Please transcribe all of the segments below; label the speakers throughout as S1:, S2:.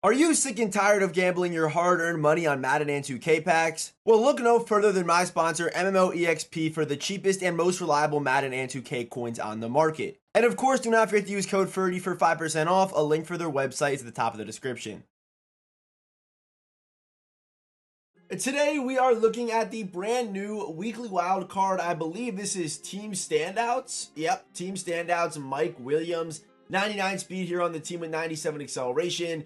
S1: Are you sick and tired of gambling your hard-earned money on Madden and 2K packs? Well, look no further than my sponsor, MMOEXP, for the cheapest and most reliable Madden and 2K coins on the market. And of course, do not forget to use code Ferdy for 5% off. A link for their website is at the top of the description. Today, we are looking at the brand new weekly wild card. I believe this is Team Standouts. Yep, Team Standouts, Mike Williams. 99 speed here on the team with 97 acceleration.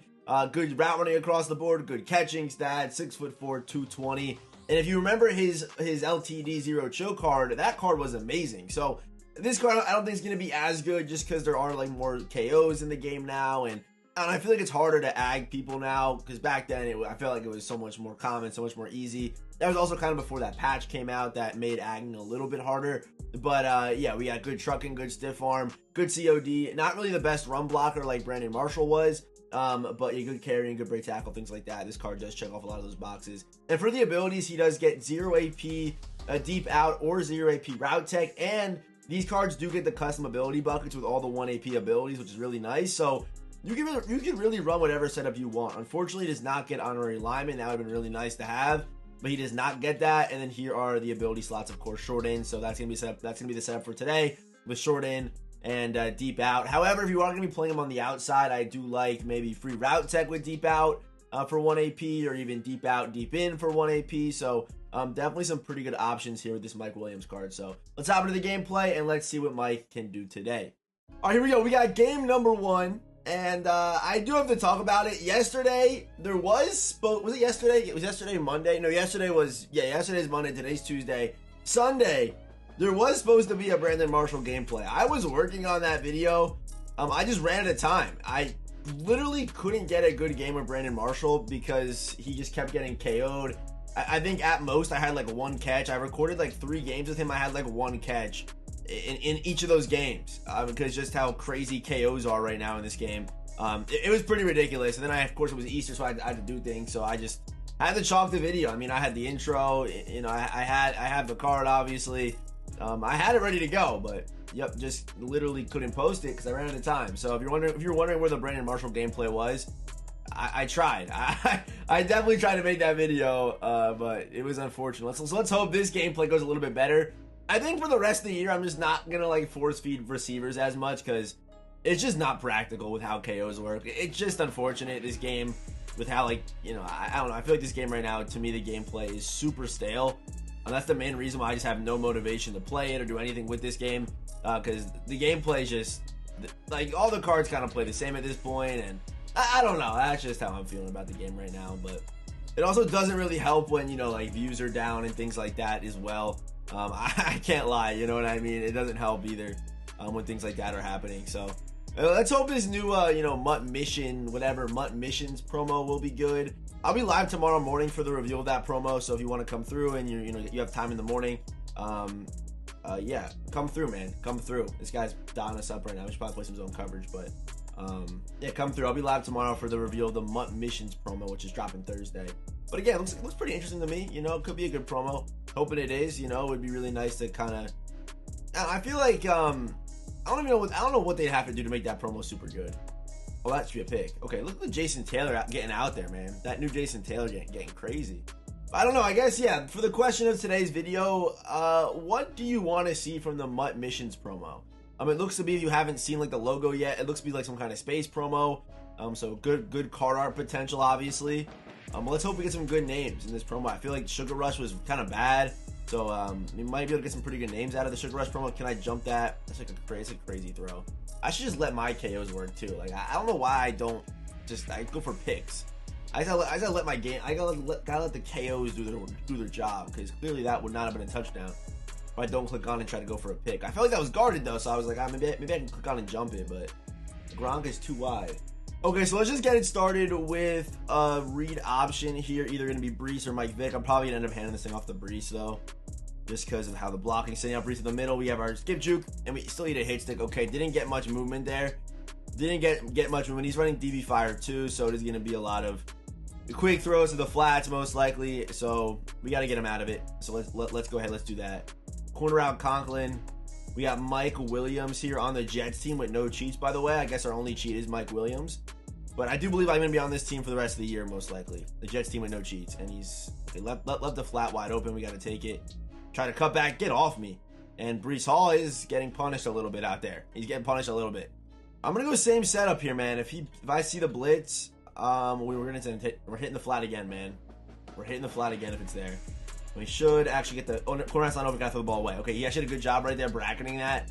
S1: Good route running across the board, good catching stats, 6'4", 220. And if you remember his LTD 0 chill card, that card was amazing. So this card I don't think is going to be as good just because there are like more KOs in the game now. And I feel like it's harder to ag people now because back then I felt like it was so much more common, so much more easy. That was also kind of before that patch came out that made agging a little bit harder. But yeah, we got good trucking, good stiff arm, good COD. Not really the best run blocker like Brandon Marshall was. But a good carry and good break tackle, things like that. This card does check off a lot of those boxes. And for the abilities, he does get 0 AP deep out or 0 AP route tech. And these cards do get the custom ability buckets with all the 1 AP abilities, which is really nice. So you can really run whatever setup you want. Unfortunately, he does not get honorary lineman. That would have been really nice to have, but he does not get that. And then here are the ability slots, of course, short in. So that's gonna be set up. That's gonna be the setup for today with short in and deep out. However, if you are going to be playing him on the outside, I do like maybe free route tech with deep out for 1 AP, or even deep out, deep in for 1 AP. So definitely some pretty good options here with this Mike Williams card. So let's hop into the gameplay and let's see what Mike can do today. All right, here we go. We got game number 1. And I do have to talk about it. Yesterday, there was it yesterday? It was yesterday, Monday? No, yesterday's Monday. Today's Tuesday. Sunday, there was supposed to be a Brandon Marshall gameplay. I was working on that video. I just ran out of time. I literally couldn't get a good game of Brandon Marshall because he just kept getting KO'd. I think at most I had like 1 catch. I recorded like 3 games with him. I had like 1 catch in each of those games because just how crazy KOs are right now in this game. It was pretty ridiculous. And then of course it was Easter, so I had to do things. So I just had to chalk the video. I mean, I had the intro, you know, I had the card obviously. I had it ready to go, but yep, just literally couldn't post it because I ran out of time. So if you're wondering where the Brandon Marshall gameplay was, I tried. I definitely tried to make that video, but it was unfortunate. So let's hope this gameplay goes a little bit better. I think for the rest of the year, I'm just not gonna like force feed receivers as much because it's just not practical with how KOs work. It's just unfortunate this game with how, like, you know, I don't know. I feel like this game right now, to me, the gameplay is super stale. And that's the main reason why I just have no motivation to play it or do anything with this game, because the gameplay is just like all the cards kind of play the same at this point, and I don't know. That's just how I'm feeling about the game right now. But it also doesn't really help when, you know, like views are down and things like that as well. I can't lie, you know what I mean? It doesn't help either when things like that are happening. So let's hope this new you know, Mutt Missions promo will be good. I'll be live tomorrow morning for the review of that promo, so if you want to come through and you have time in the morning, yeah, come through, man. Come through. This guy's dialing us up right now. We should probably play some zone coverage, but yeah, come through. I'll be live tomorrow for the reveal of the Mutt Missions promo, which is dropping Thursday. But again, it looks pretty interesting to me. You know, it could be a good promo. Hoping it is. You know, it would be really nice to kind of. I feel like I don't know what they'd have to do to make that promo super good. Oh, that should be a pick. Okay, look at Jason Taylor getting out there, man. That new Jason Taylor getting crazy. I don't know. I guess, yeah, for the question of today's video, what do you want to see from the Mutt Missions promo? It looks to be, if you haven't seen like the logo yet, it looks to be like some kind of space promo. So good card art potential, obviously. Well, let's hope we get some good names in this promo. I feel like Sugar Rush was kind of bad. So we might be able to get some pretty good names out of the Sugar Rush promo. Can I jump that? That's like a crazy throw. I should just let my KOs work too. Like, I don't know why I don't just go for picks. I gotta let my game. I gotta let the KOs do their job, because clearly that would not have been a touchdown if I don't click on and try to go for a pick. I felt like that was guarded though, so I was like, maybe I can click on and jump it, but Gronk is too wide. Okay, so let's just get it started with a read option here. Either gonna be Brees or Mike Vick. I'm probably gonna end up handing this thing off to Brees though, just because of how the blocking setting up. Brees in the middle. We have our skip juke, and we still need a hit stick. Okay, didn't get much movement there. Didn't get much movement. He's running DB fire too, so it is gonna be a lot of quick throws to the flats most likely. So we got to get him out of it. So let's go ahead. Let's do that. Corner out Conklin. We got Mike Williams here on the Jets team with no cheats, by the way. I guess our only cheat is Mike Williams. But I do believe I'm going to be on this team for the rest of the year, most likely. The Jets team with no cheats. And he's okay, left the flat wide open. We got to take it. Try to cut back. Get off me. And Breece Hall is getting punished a little bit out there. He's getting punished a little bit. I'm going to go same setup here, man. If I see the blitz, we're hitting the flat again, man. We're hitting the flat again if it's there. We should actually get the cornerback's not open. Got to throw the ball away. Okay, he actually did a good job right there bracketing that.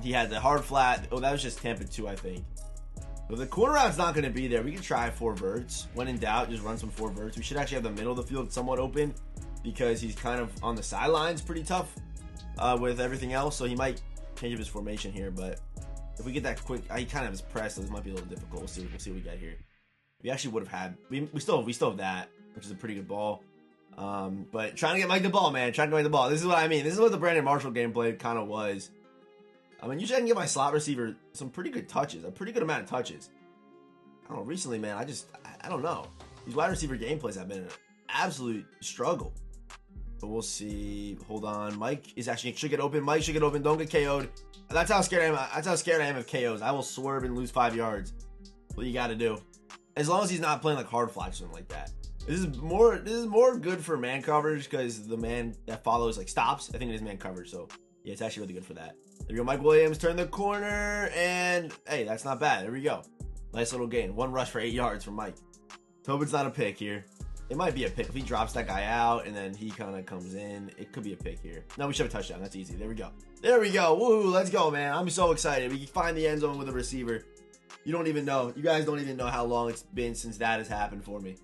S1: He had the hard flat. Oh, that was just Tampa 2, I think. But the corner rout's not going to be there. We can try 4 verts. When in doubt, just run some 4 verts. We should actually have the middle of the field somewhat open because he's kind of on the sidelines pretty tough with everything else. So he might change up his formation here. But if we get that quick, he kind of is pressed, so this might be a little difficult. We'll see what we get here. We actually would have had. We still have that, which is a pretty good ball. But trying to get Mike the ball, man. Trying to get Mike the ball. This is what I mean. This is what the Brandon Marshall gameplay kind of was. I mean, usually I can get my slot receiver some pretty good touches, a pretty good amount of touches. I don't know, recently, man, I don't know. These wide receiver gameplays have been an absolute struggle. But we'll see. Hold on. Mike is actually should get open. Mike should get open. Don't get KO'd. That's how scared I am. That's how scared I am of KOs. I will swerve and lose 5 yards. What you got to do. As long as he's not playing like hard flash or something like that. This is more good for man coverage because the man that follows like stops. I think it is man coverage. So yeah, it's actually really good for that. There we go. Mike Williams turn the corner and hey, that's not bad. There we go. Nice little gain. 1 rush for 8 yards from Mike. Hope it's not a pick here. It might be a pick. If he drops that guy out and then he kind of comes in, it could be a pick here. No, we should have a touchdown. That's easy. There we go. There we go. Woohoo. Let's go, man. I'm so excited. We can find the end zone with a receiver. You don't even know. You guys don't even know how long it's been since that has happened for me.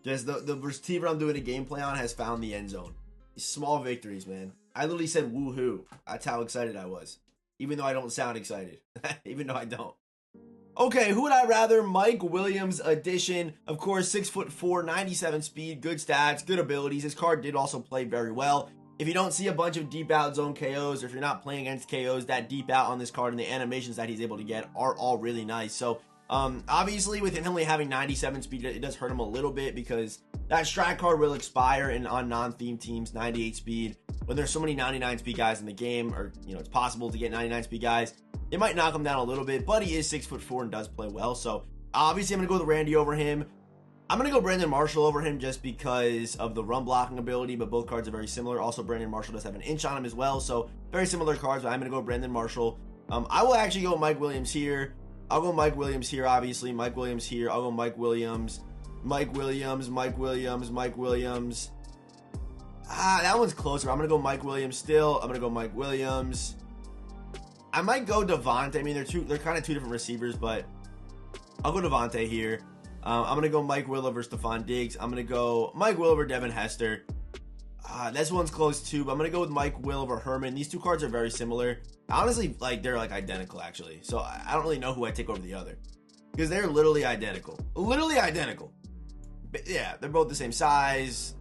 S1: Just the receiver I'm doing a gameplay on has found the end zone. Small victories, man. I literally said woohoo. That's how excited I was. Even though I don't sound excited. Even though I don't. Okay, who would I rather? Mike Williams edition. Of course, 6'4", 97 speed, good stats, good abilities. His card did also play very well. If you don't see a bunch of deep out zone KOs, or if you're not playing against KOs that deep out on this card, and the animations that he's able to get are all really nice. So, obviously, with him only having 97 speed, it does hurt him a little bit because that strat card will expire and on non-theme teams, 98 speed. When there's so many 99 speed guys in the game, or, you know, it's possible to get 99 speed guys, it might knock him down a little bit, but he is 6'4" and does play well. So, obviously, I'm going to go with Randy over him. I'm going to go Brandon Marshall over him just because of the run blocking ability, but both cards are very similar. Also, Brandon Marshall does have an inch on him as well, so very similar cards, but I'm going to go Brandon Marshall. I will actually go Mike Williams here. I'll go Mike Williams here, obviously. Mike Williams here. I'll go Mike Williams. Mike Williams, Mike Williams, Mike Williams. That one's closer. I'm going to go Mike Williams still. I'm going to go Mike Williams. I might go Devontae. I mean, they're kind of two different receivers, but I'll go Devontae here. I'm going to go Mike Will over Stephon Diggs. I'm going to go Mike Will over Devin Hester. This one's close too, but I'm going to go with Mike Will over Herman. These two cards are very similar. Honestly, they're identical actually. So I don't really know who I take over the other because they're literally identical. Literally identical. But yeah, they're both the same size.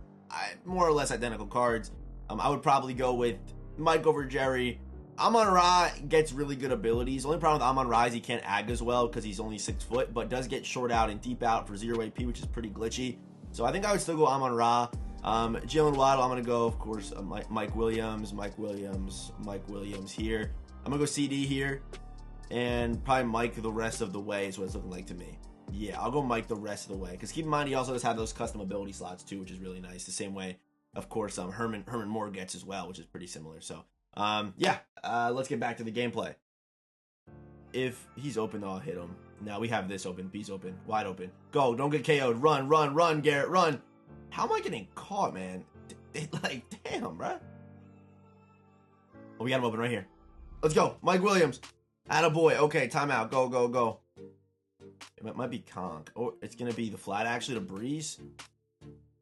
S1: More or less identical cards. I would probably go with Mike over Jerry. Amon-Ra gets really good abilities. The only problem with Amon-Ra is he can't ag as well because he's only 6 foot, but does get short out and deep out for 0 AP, which is pretty glitchy. So I think I would still go Amon-Ra. Jalen Waddle, I'm going to go, of course, Mike Williams, Mike Williams, Mike Williams here. I'm going to go CD here, and probably Mike the rest of the way is what it's looking like to me. Yeah, I'll go Mike the rest of the way, because keep in mind he also does have those custom ability slots too, which is really nice. The same way, of course, Herman Moore gets as well, which is pretty similar. So, let's get back to the gameplay. If he's open, I'll hit him. Now we have this open. B's open. Wide open. Go. Don't get KO'd. Run, run, run, Garrett, run. How am I getting caught, man? Damn, bro. Oh, we got him open right here. Let's go. Mike Williams. Attaboy. Okay, timeout. Go, go, go. It might be Conk. Oh, it's going to be the flat, actually, to Breeze.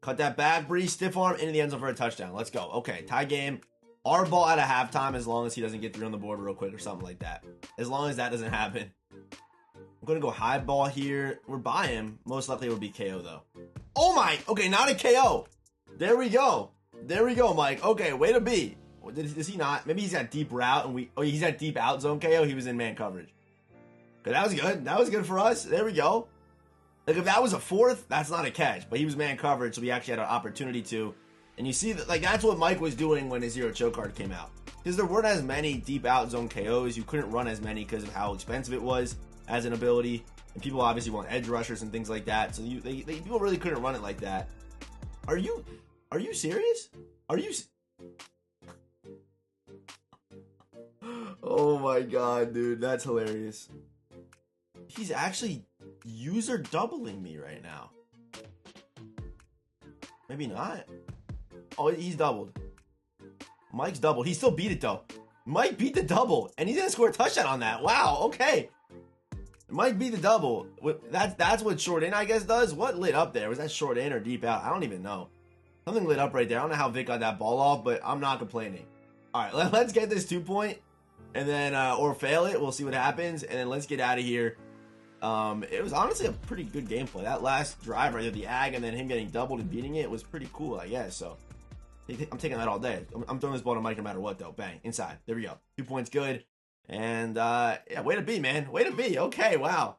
S1: Cut that back. Breeze, stiff arm, into the end zone for a touchdown. Let's go. Okay, tie game. Our ball at a halftime as long as he doesn't get 3 on the board real quick or something like that. As long as that doesn't happen. I'm going to go high ball here. We're by him. Most likely it would be KO, though. Oh, my. Okay, not a KO. There we go. There we go, Mike. Okay, way to be. Does he not? Maybe he's got deep route, and he's got deep out zone KO. He was in man coverage. Okay, that was good. That was good for us. There we go. Like, if that was a 4th, that's not a catch. But he was man coverage, so we actually had an opportunity to. And you see that, that's what Mike was doing when his zero choke card came out. Because there weren't as many deep out zone KOs. You couldn't run as many because of how expensive it was as an ability. And people obviously want edge rushers and things like that. So people really couldn't run it like that. Are you serious? Are you? Oh my god, dude, that's hilarious. He's actually user doubling me right now. Maybe not. Oh, he's doubled. Mike's doubled. He still beat it though. Mike beat the double, and he's gonna score a touchdown on that. Wow. Okay. Mike beat the double. That's what short in, I guess, does. What lit up there? Was that short in or deep out? I don't even know. Something lit up right there. I don't know how Vic got that ball off, but I'm not complaining. All right, let's get this 2-point, and then or fail it. We'll see what happens, and then let's get out of here. It was honestly a pretty good gameplay. That last drive right there, the ag, and then him getting doubled and beating it was pretty cool, I guess. So I'm taking that all day. I'm throwing this ball to Mike no matter what, though. Bang, inside. There we go. 2 points, good. And yeah, way to be, man. Way to be. Okay, wow.